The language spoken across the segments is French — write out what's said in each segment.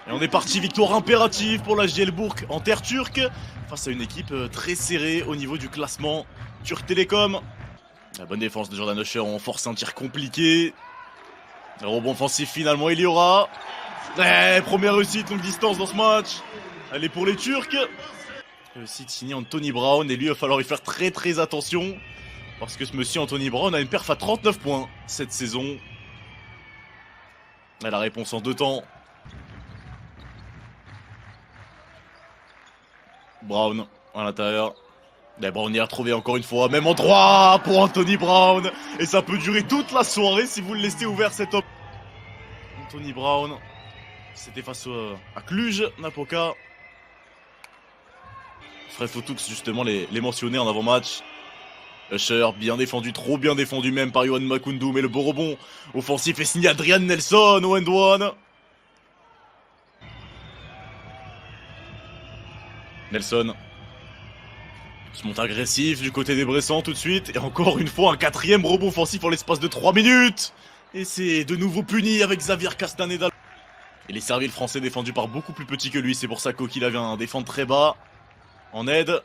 Et on est parti, victoire impérative pour la JL Bourg en terre turque, face à une équipe très serrée au niveau du classement. Turk Télécom. La bonne défense de Jordan Usher, on force un tir compliqué. Un rebond offensif finalement, il y aura. Première réussite longue distance dans ce match. Elle est pour les Turcs. Réussite signée Anthony Brown, et lui il va falloir y faire très attention. Parce que ce monsieur Anthony Brown a une perf à 39 points cette saison. Et la réponse en 2 temps. Brown à l'intérieur. Brown y a retrouvé encore une fois, même endroit pour Anthony Brown. Et ça peut durer toute la soirée si vous le laissez ouvert cet homme. Anthony Brown, c'était face à Cluj, Napoca. Fred Fotux justement les mentionner en avant-match. Usher, bien défendu, trop bien défendu même par Yohan Makoundou, mais le beau rebond offensif est signé Adrian Nelson au end-one. Nelson se monte agressif du côté des Bressans tout de suite. Et encore une fois un 4ème rebond offensif en l'espace de 3 minutes. Et c'est de nouveau puni avec Xavier Castaneda. Et les serviles français défendus par beaucoup plus petits que lui. C'est pour ça qu'Oki vient défendre très bas. En aide.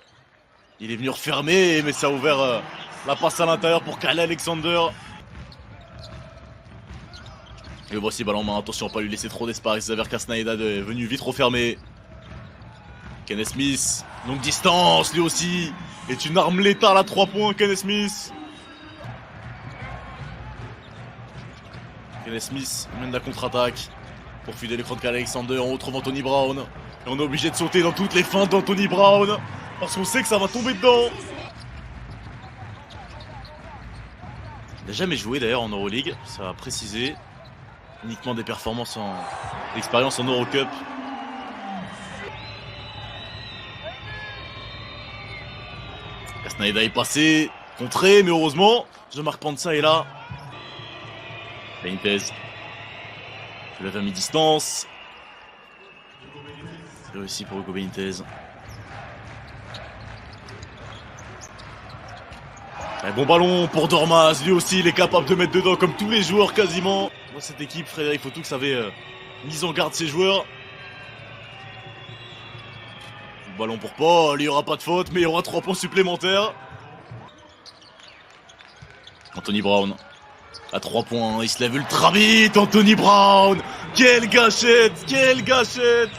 Il est venu refermer, mais ça a ouvert la passe à l'intérieur pour Kyle Alexander. Et voici ballon en main. Attention à pas lui laisser trop d'espace. Xavier Castaneda est venu vite refermer. Kenneth Smith, longue distance, lui aussi, est une arme létale à 3 points, Kenneth Smith. Kenneth Smith mène la contre-attaque pour fuder l'écran de Kyle Alexander. On retrouve Anthony Brown. Et on est obligé de sauter dans toutes les feintes d'Anthony Brown, parce qu'on sait que ça va tomber dedans. Il n'a jamais joué d'ailleurs en Euroleague, ça va préciser. Uniquement des performances d'expérience en Eurocup. Castaneda est passé, contré, mais heureusement, Jean-Marc Panza est là. Benitez. Je lève à mi-distance. C'est réussi pour Hugo Benitez. Un bon ballon pour Dormaz, lui aussi il est capable de mettre dedans comme tous les joueurs quasiment. Dans cette équipe, Frédéric Fotux avait mis en garde ses joueurs. Ballon pour Paul, il n'y aura pas de faute, mais il y aura 3 points supplémentaires. Anthony Brown, à 3 points, il se lève ultra vite, Anthony Brown. Quelle gâchette, quelle gâchette.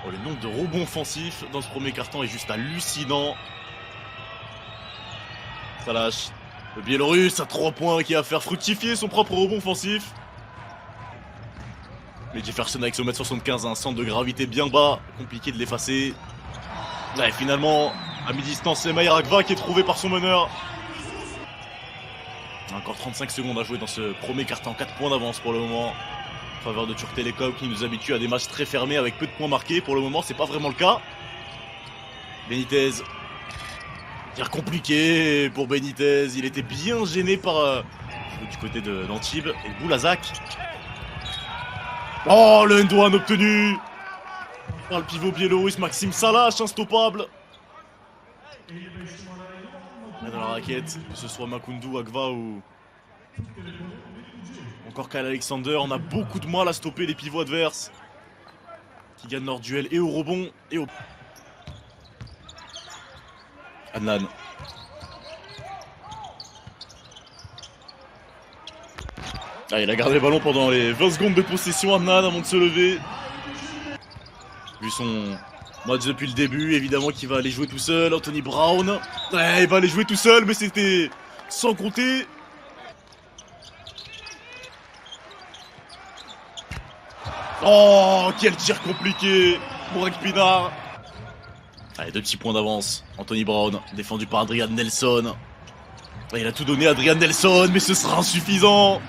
Oh, le nombre de rebonds offensifs dans ce premier carton est juste hallucinant. Ça lâche. Le Biélorusse à 3 points qui va faire fructifier son propre rebond offensif. Mais Jefferson avec son 1m75 a un centre de gravité bien bas, compliqué de l'effacer. Là, et finalement, à mi-distance, c'est Maïr Akva qui est trouvé par son meneur. Encore 35 secondes à jouer dans ce premier carton, 4 points d'avance pour le moment. En faveur de Turk Télécom qui nous habitue à des matchs très fermés avec peu de points marqués. Pour le moment, c'est pas vraiment le cas. Benitez. Tir compliqué pour Benitez, il était bien gêné par du côté d'Antibes. Et Boulazac. Oh, le end-one obtenu par le pivot biélorusse Maxime Salash, instoppable. Là dans la raquette, que ce soit Makoundou, Akva ou encore Kyle Alexander, on a beaucoup de mal à stopper les pivots adverses qui gagnent leur duel et au rebond et au... Adnan. Ah, il a gardé le ballon pendant les 20 secondes de possession, Adnan, avant de se lever. Vu son match depuis le début, évidemment qu'il va aller jouer tout seul. Anthony Brown, il va aller jouer tout seul, mais c'était sans compter. Oh, quel tir compliqué pour Ekpinar. Allez, 2 petits points d'avance. Anthony Brown, défendu par Adrian Nelson. Il a tout donné à Adrian Nelson, mais ce sera insuffisant.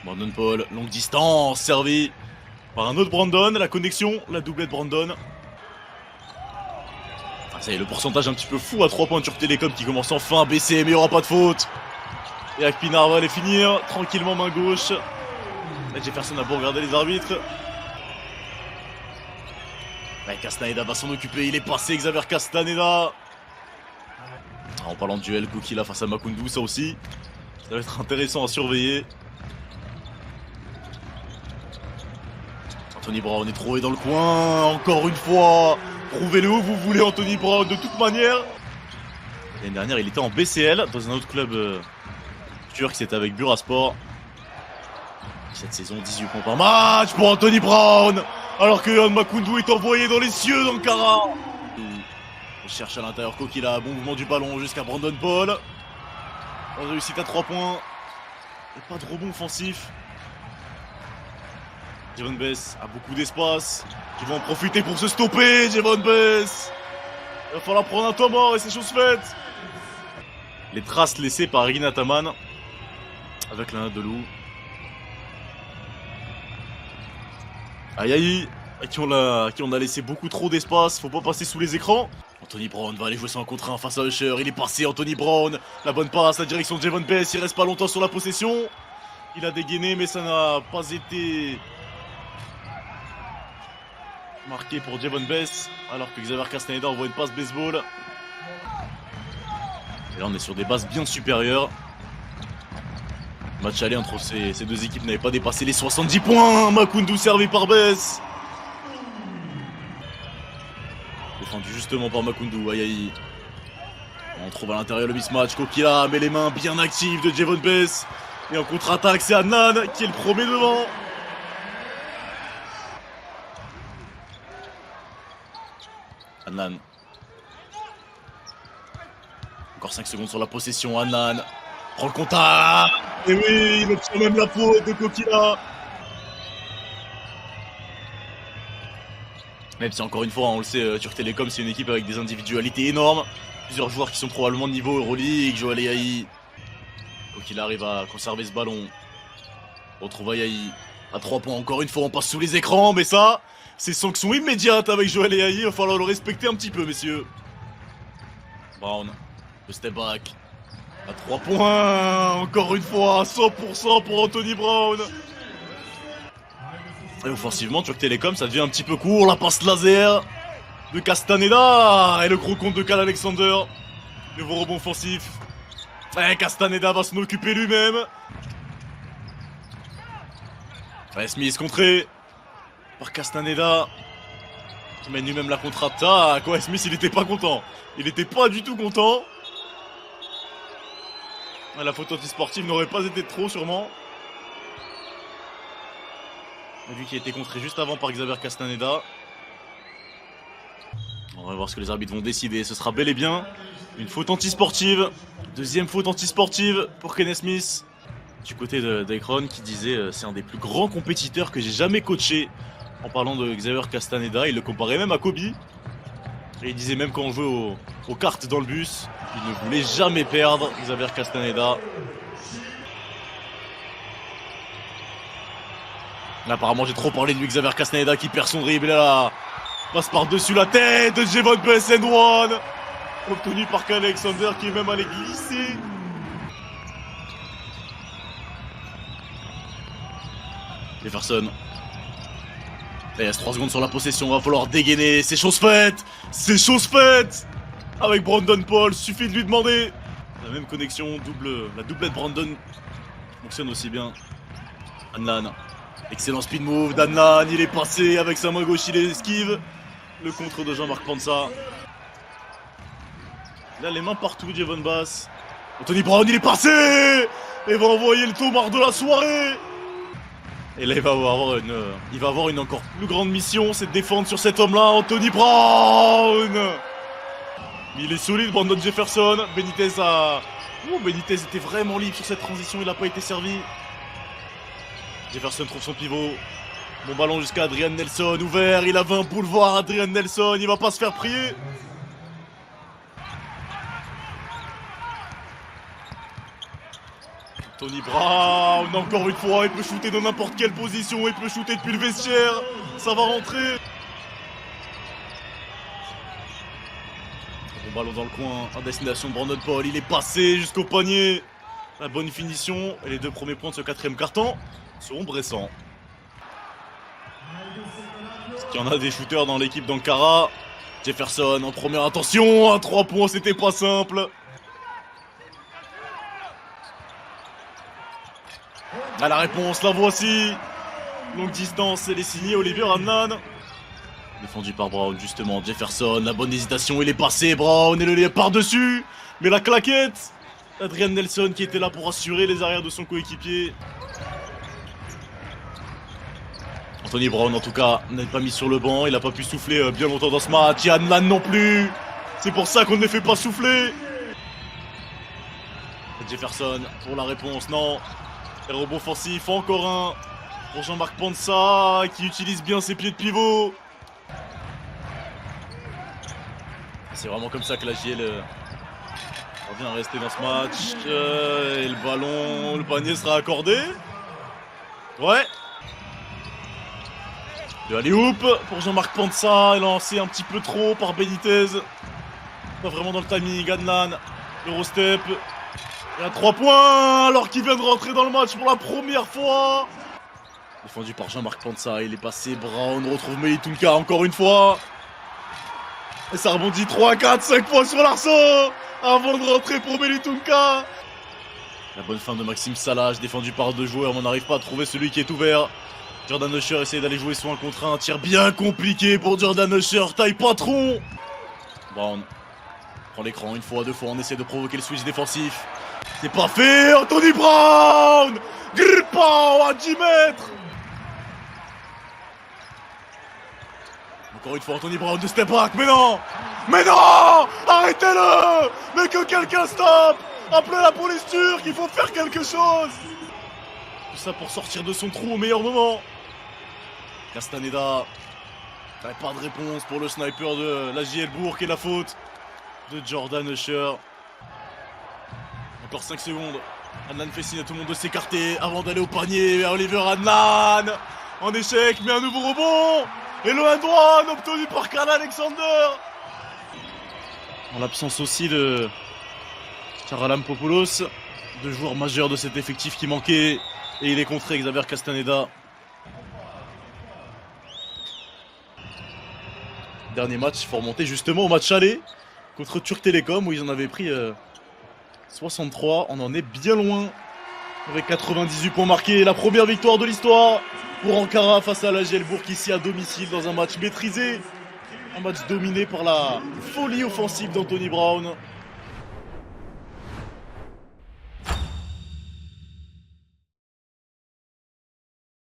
Brandon Paul, longue distance, servi par un autre Brandon. La connexion, la doublette Brandon. Ah, ça y est, le pourcentage un petit peu fou à 3 points sur Télécom qui commence enfin à baisser, mais il n'y aura pas de faute. Et Akpinar va les finir tranquillement main gauche. Là, Jefferson a beau regarder les arbitres. Là, Castaneda va s'en occuper, il est passé Xavier Castaneda. En parlant de duel, Koukila face à Makoundou, ça aussi. Ça va être intéressant à surveiller. Anthony Brown est trouvé dans le coin, encore une fois. Prouvez-le où vous voulez, Anthony Brown, de toute manière. L'année dernière, il était en BCL, dans un autre club turc, c'était avec Bursaspor. Cette saison, 18 points par match pour Anthony Brown, alors que Yohan Makoundou est envoyé dans les cieux d'Ankara. Il cherche à l'intérieur Kokila, bon mouvement du ballon jusqu'à Brandon Paul. On réussit à 3 points. Et pas de rebond offensif. Javon Bess a beaucoup d'espace. Qui va en profiter pour se stopper, Javon Bess. Il va falloir prendre un temps mort et c'est chose faite. Les traces laissées par Regina Taman. Avec la note de loup. Aïe aïe, à qui on a laissé beaucoup trop d'espace, faut pas passer sous les écrans. Anthony Brown va aller jouer son 1 contre 1 face à Usher, il est passé Anthony Brown. La bonne passe, la direction de Javon Bess, il reste pas longtemps sur la possession. Il a dégainé mais ça n'a pas été marqué pour Javon Bess. Alors que Xavier Castaneda envoie une passe baseball. Et là on est sur des bases bien supérieures. Match aller entre ces deux équipes n'avait pas dépassé les 70 points. Makoundou servi par Bess. Défendu justement par Makoundou, aïe aïe. On trouve à l'intérieur le mismatch. Kokila met les mains bien actives de Javon Bess. Et en contre-attaque, c'est Adnan qui est le premier devant. Adnan. Encore 5 secondes sur la possession. Adnan prend le contact. Et oui, il obtient même la faute de Kokila. Même si encore une fois, on le sait, Turk Télécom c'est une équipe avec des individualités énormes. Plusieurs joueurs qui sont probablement de niveau Euroleague, Joel Ayayi. Kokila arrive à conserver ce ballon. On retrouve Ayayi à 3 points encore une fois, on passe sous les écrans, mais ça, c'est sanction immédiate avec Joel Ayayi, il va falloir le respecter un petit peu, messieurs. Brown, le step back. À 3 points, encore une fois, 100% pour Anthony Brown. Et offensivement, Turk Télécom, ça devient un petit peu court. La passe laser de Castaneda. Et le gros compte de Kyle Alexander. Nouveau rebond offensif. Et Castaneda va s'en occuper lui-même. Et Smith contré par Castaneda. Qui mène lui-même la contre-attaque. Ouais, Smith, il était pas content. Il était pas du tout content. La faute anti-sportive n'aurait pas été trop, sûrement. Lui qui a été contré juste avant par Xavier Castaneda. On va voir ce que les arbitres vont décider. Ce sera bel et bien une faute anti-sportive. Deuxième faute anti-sportive pour Kenneth Smith. Du côté d'Ekron qui disait c'est un des plus grands compétiteurs que j'ai jamais coaché. En parlant de Xavier Castaneda, il le comparait même à Kobe. Et il disait même quand on jouait aux cartes dans le bus, il ne voulait jamais perdre, Xavier Castaneda. Là, apparemment j'ai trop parlé de lui, Xavier Castaneda qui perd son dribble là. Passe par-dessus la tête de Javon Bess and one. Obtenu par Kyle Alexander qui est même allé glisser. Jefferson. Il reste 3 secondes sur la possession, va falloir dégainer, c'est chose faite. C'est chose faite. Avec Brandon Paul, suffit de lui demander. La même connexion, la doublette Brandon fonctionne aussi bien. Adnan. Excellent speed move d'Adnan, il est passé avec sa main gauche, il esquive. Le contre de Jean-Marc Pansa. Là, les mains partout, Javon Bess. Anthony Brown, il est passé. Et va envoyer le tomard de la soirée. Et là, il va avoir une encore plus grande mission, c'est de défendre sur cet homme-là, Anthony Brown. Il est solide, Brandon Jefferson. Benitez était vraiment libre sur cette transition, il n'a pas été servi. Jefferson trouve son pivot. Bon ballon jusqu'à Adrian Nelson, ouvert, il avait un boulevard, Adrian Nelson, il va pas se faire prier. Tony Brown, encore une fois, il peut shooter dans n'importe quelle position, il peut shooter depuis le vestiaire, ça va rentrer. Bon ballon dans le coin, à destination de Brandon Paul, il est passé jusqu'au panier. La bonne finition, et les 2 premiers points de ce 4e carton seront bressants. Est-ce qu'il y en a des shooters dans l'équipe d'Ankara? Jefferson en première intention, à 3 points, c'était pas simple. Ah, la réponse, la voici. Longue distance, elle est signée Olivier Radnan. Défendu par Brown, justement. Jefferson, la bonne hésitation, il est passé. Brown et le lait par-dessus. Mais la claquette. Adrian Nelson qui était là pour assurer les arrières de son coéquipier. Anthony Brown, en tout cas, n'est pas mis sur le banc. Il n'a pas pu souffler bien longtemps dans ce match. Et Adnan non plus. C'est pour ça qu'on ne les fait pas souffler. Jefferson pour la réponse, non. Et le rebond offensif, encore un. Pour Jean-Marc Pansa qui utilise bien ses pieds de pivot. C'est vraiment comme ça que la JL revient à rester dans ce match. Et le ballon, le panier sera accordé. Ouais. Le alley-oop pour Jean-Marc Pansa, lancé un petit peu trop par Benitez. Pas vraiment dans le timing, Adnan, l'Eurostep. Et à 3 points alors qu'il vient de rentrer dans le match pour la première fois. Défendu par Jean-Marc Pansa, il est passé. Brown retrouve Melitunka encore une fois. Et ça rebondit 3, 4, 5 fois sur l'arceau avant de rentrer pour Melitunka. La bonne fin de Maxime Salage, défendu par 2 joueurs, mais on n'arrive pas à trouver celui qui est ouvert. Jordan Usher essaie d'aller jouer sur un contre 1, tir bien compliqué pour Jordan Usher, taille patron. Brown prend l'écran une fois, 2 fois, on essaie de provoquer le switch défensif. C'est pas fait, Anthony Brown. Gripao à 10 mètres. Encore une fois, Anthony Brown de step back, mais non. Mais non. Arrêtez-le. Mais que quelqu'un stoppe. Appelez la police turque, il faut faire quelque chose. Tout ça pour sortir de son trou au meilleur moment. Castaneda. Pas de réponse pour le sniper de la JL Bourg et la faute de Jordan Usher. Encore 5 secondes. Adnan fait signe à tout le monde de s'écarter avant d'aller au panier vers Oliver Adnan. En échec, mais un nouveau rebond. Et le 1-1 obtenu par Karl Alexander. En l'absence aussi de Charalampopoulos, 2 joueurs majeurs de cet effectif qui manquait. Et il est contré, Xavier Castaneda. Dernier match, il faut remonter justement au match aller contre Turk Télécom où ils en avaient pris 63. On en est bien loin avec 98 points marqués. La première victoire de l'histoire pour Ankara face à la JL Bourg ici à domicile dans un match maîtrisé. Un match dominé par la folie offensive d'Anthony Brown.